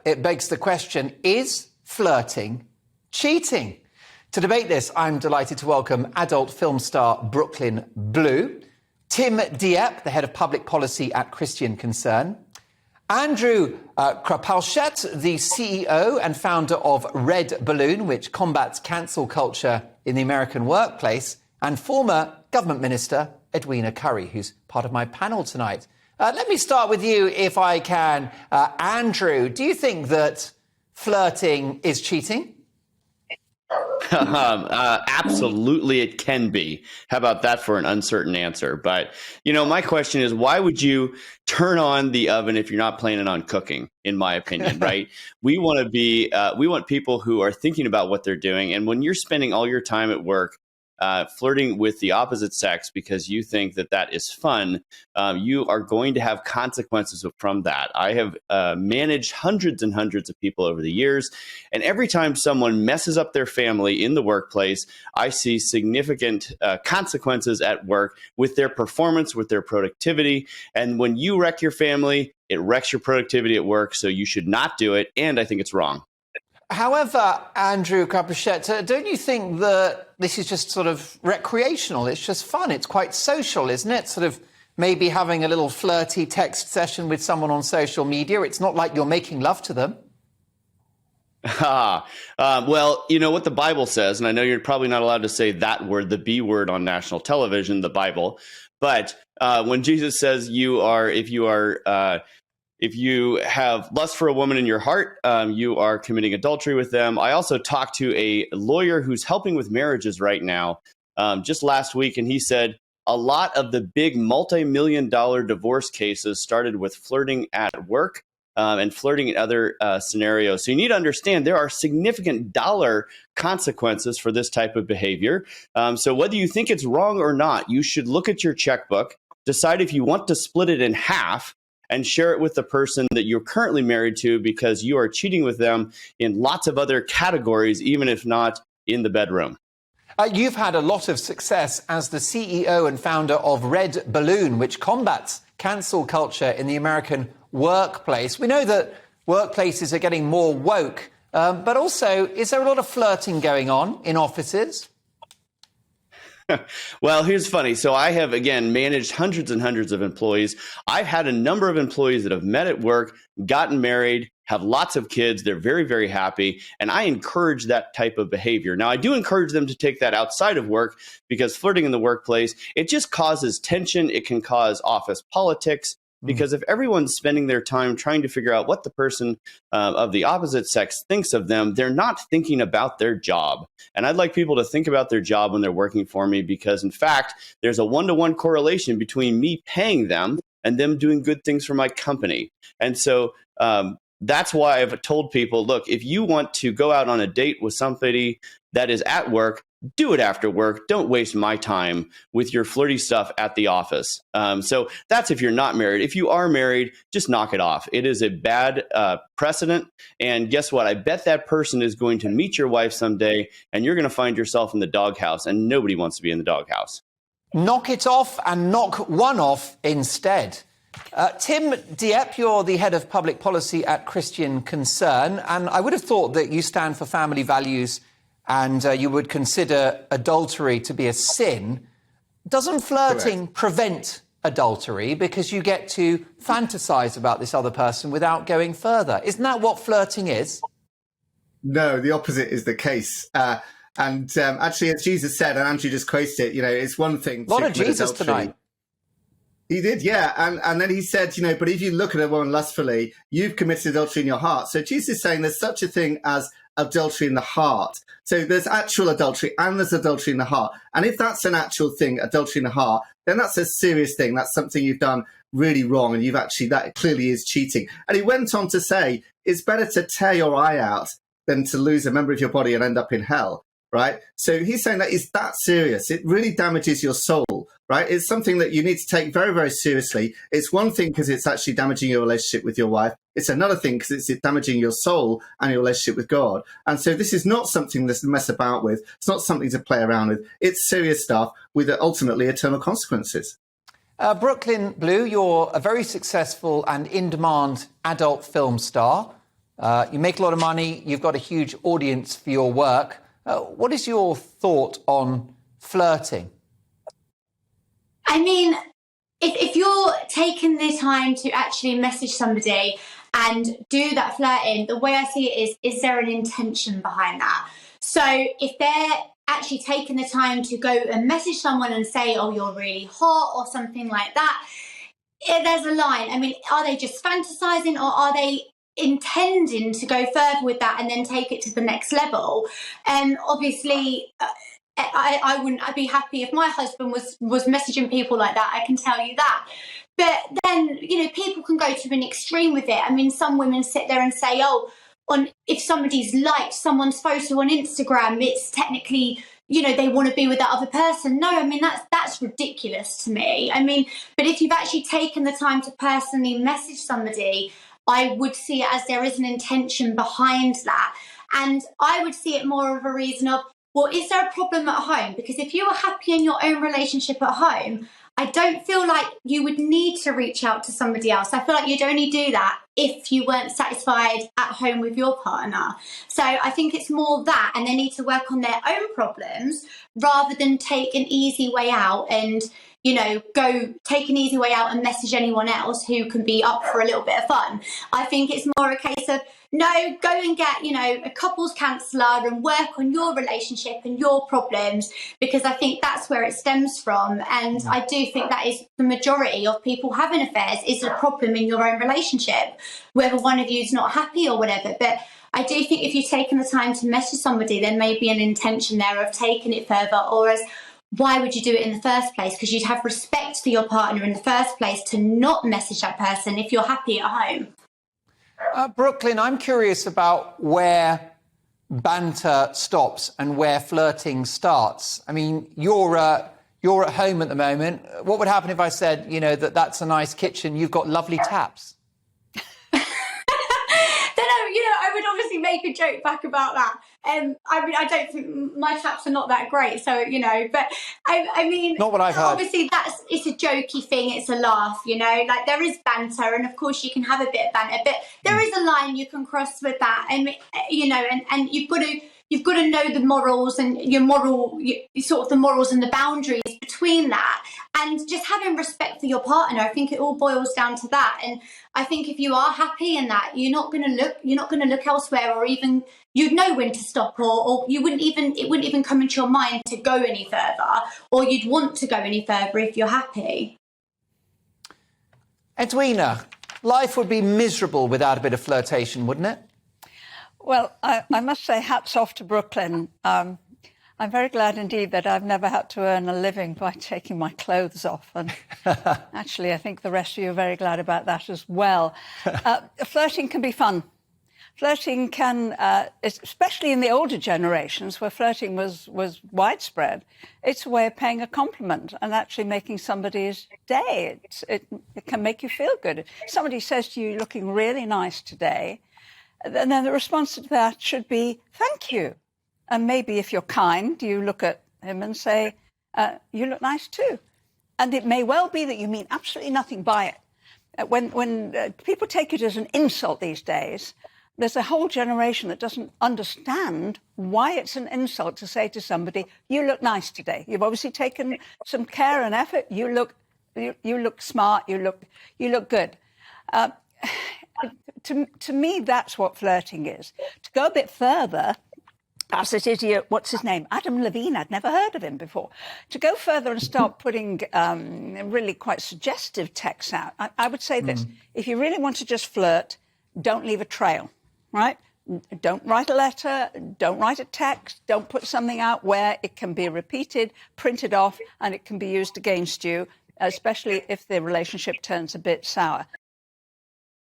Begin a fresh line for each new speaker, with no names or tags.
it begs the question, is flirting cheating? To debate this, I'm delighted to welcome adult film star Brooklyn Blue, Tim Dieppe, the head of public policy at Christian Concern, Andrew Krapalshet, the CEO and founder of Red Balloon, which combats cancel culture in the American workplace, and former government minister Edwina Currie, who's part of my panel tonight. Let me start with you, if I can. Andrew, do you think that flirting is cheating?
Absolutely, it can be. How about that for an uncertain answer? But, my question is, why would you turn on the oven if you're not planning on cooking, in my opinion, right? We want people who are thinking about what they're doing. And when you're spending all your time at work flirting with the opposite sex because you think that is fun, you are going to have consequences from that. I have managed hundreds and hundreds of people over the years, and every time someone messes up their family in the workplace, I see significant consequences at work with their performance, with their productivity. And when you wreck your family, it wrecks your productivity at work, so you should not do it, and I think it's wrong.
However, Andrew Krapalshet, don't you think that this is just sort of recreational? It's just fun. It's quite social, isn't it? Sort of maybe having a little flirty text session with someone on social media. It's not like you're making love to them.
Well, you know what the Bible says, and I know you're probably not allowed to say that word, the B word, on national television, the Bible. But when Jesus says if you have lust for a woman in your heart, you are committing adultery with them. I also talked to a lawyer who's helping with marriages right now just last week, and he said a lot of the big multi-million-dollar divorce cases started with flirting at work and flirting in other scenarios. So you need to understand there are significant dollar consequences for this type of behavior. So whether you think it's wrong or not, you should look at your checkbook, decide if you want to split it in half, and share it with the person that you're currently married to, because you are cheating with them in lots of other categories, even if not in the bedroom.
You've had a lot of success as the CEO and founder of Red Balloon, which combats cancel culture in the American workplace. We know that workplaces are getting more woke, but also, is there a lot of flirting going on in offices?
Well, here's funny. So I have, again, managed hundreds and hundreds of employees. I've had a number of employees that have met at work, gotten married, have lots of kids. They're very, very happy. And I encourage that type of behavior. Now, I do encourage them to take that outside of work, because flirting in the workplace, it just causes tension. It can cause office politics. Because if everyone's spending their time trying to figure out what the person of the opposite sex thinks of them, they're not thinking about their job. And I'd like people to think about their job when they're working for me, because, in fact, there's a one-to-one correlation between me paying them and them doing good things for my company. And so that's why I've told people, look, if you want to go out on a date with somebody that is at work, do it after work. Don't waste my time with your flirty stuff at the office. So that's if you're not married. If you are married, just knock it off. It is a bad precedent. And guess what? I bet that person is going to meet your wife someday, and you're going to find yourself in the doghouse, and nobody wants to be in the doghouse.
Knock it off and knock one off instead. Tim Dieppe, you're the head of public policy at Christian Concern, and I would have thought that you stand for family values and you would consider adultery to be a sin. Doesn't flirting prevent adultery because you get to fantasize about this other person without going further? Isn't that what flirting is?
No, the opposite is the case. Actually, as Jesus said, and Andrew just quoted it, it's one thing.
A lot of Jesus
adultery
tonight.
He did, yeah. And then he said, but if you look at a woman lustfully, you've committed adultery in your heart. So Jesus is saying there's such a thing as adultery in the heart. So there's actual adultery and there's adultery in the heart. And if that's an actual thing, adultery in the heart, then that's a serious thing. That's something you've done really wrong. And that clearly is cheating. And he went on to say, it's better to tear your eye out than to lose a member of your body and end up in hell. Right. So he's saying that is that serious. It really damages your soul. Right. It's something that you need to take very, very seriously. It's one thing because it's actually damaging your relationship with your wife. It's another thing because it's damaging your soul and your relationship with God. And so this is not something to mess about with. It's not something to play around with. It's serious stuff with ultimately eternal consequences.
Brooklyn Blue, you're a very successful and in-demand adult film star. You make a lot of money. You've got a huge audience for your work. What is your thought on flirting?
I mean, if you're taking the time to actually message somebody and do that flirting, the way I see it is there an intention behind that? So if they're actually taking the time to go and message someone and say, oh, you're really hot or something like that, there's a line. I mean, are they just fantasizing, or are they intending to go further with that and then take it to the next level? And obviously, I wouldn't. I'd be happy if my husband was messaging people like that. I can tell you that. But then, people can go to an extreme with it. I mean, some women sit there and say, oh, if somebody's liked someone's photo on Instagram, it's technically, they want to be with that other person. No, I mean, that's ridiculous to me. I mean, but if you've actually taken the time to personally message somebody, I would see it as there is an intention behind that. And I would see it more of a reason of, well, is there a problem at home? Because if you are happy in your own relationship at home, I don't feel like you would need to reach out to somebody else. I feel like you'd only do that if you weren't satisfied at home with your partner. So I think it's more that, and they need to work on their own problems rather than take an easy way out and, go take an easy way out and message anyone else who can be up for a little bit of fun. I think it's more a case of, no, go and get, a couples counsellor and work on your relationship and your problems, because I think that's where it stems from. And I do think that is the majority of people having affairs is a problem in your own relationship, whether one of you is not happy or whatever. But I do think if you've taken the time to message somebody, there may be an intention there of taking it further, or as why would you do it in the first place? Because you'd have respect for your partner in the first place to not message that person if you're happy at home.
Brooklyn, I'm curious about where banter stops and where flirting starts. I mean, you're at home at the moment. What would happen if I said, that's a nice kitchen, you've got lovely taps?
Then I would obviously make a joke back about that. I mean, I don't think my taps are not that great, so but I mean,
not what I've heard.
Obviously, it's a jokey thing. It's a laugh, like there is banter, and of course you can have a bit of banter, but there is a line you can cross with that. I mean, and you've got to know the morals and the morals and the boundaries between that, and just having respect for your partner. I think it all boils down to that. And I think if you are happy in that, you're not going to look elsewhere, or even you'd know when to stop, or it wouldn't even come into your mind to go any further, or you'd want to go any further if you're happy.
Edwina, life would be miserable without a bit of flirtation, wouldn't it?
Well, I must say hats off to Brooklyn. I'm very glad indeed that I've never had to earn a living by taking my clothes off. And actually, I think the rest of you are very glad about that as well. Flirting can be fun. Flirting can, especially in the older generations where flirting was widespread, it's a way of paying a compliment and actually making somebody's day. It can make you feel good. If somebody says to you, "You're looking really nice today," and then the response to that should be, "Thank you." And maybe if you're kind, you look at him and say, "You look nice too." And it may well be that you mean absolutely nothing by it. When people take it as an insult these days, there's a whole generation that doesn't understand why it's an insult to say to somebody, "You look nice today." You've obviously taken some care and effort. You look smart. You look good. To me, that's what flirting is. To go a bit further, as this idiot, what's his name? Adam Levine, I'd never heard of him before. To go further and start putting really quite suggestive texts out, I would say this. If you really want to just flirt, don't leave a trail, right? Don't write a letter, don't write a text, don't put something out where it can be repeated, printed off, and it can be used against you, especially if the relationship turns a bit sour.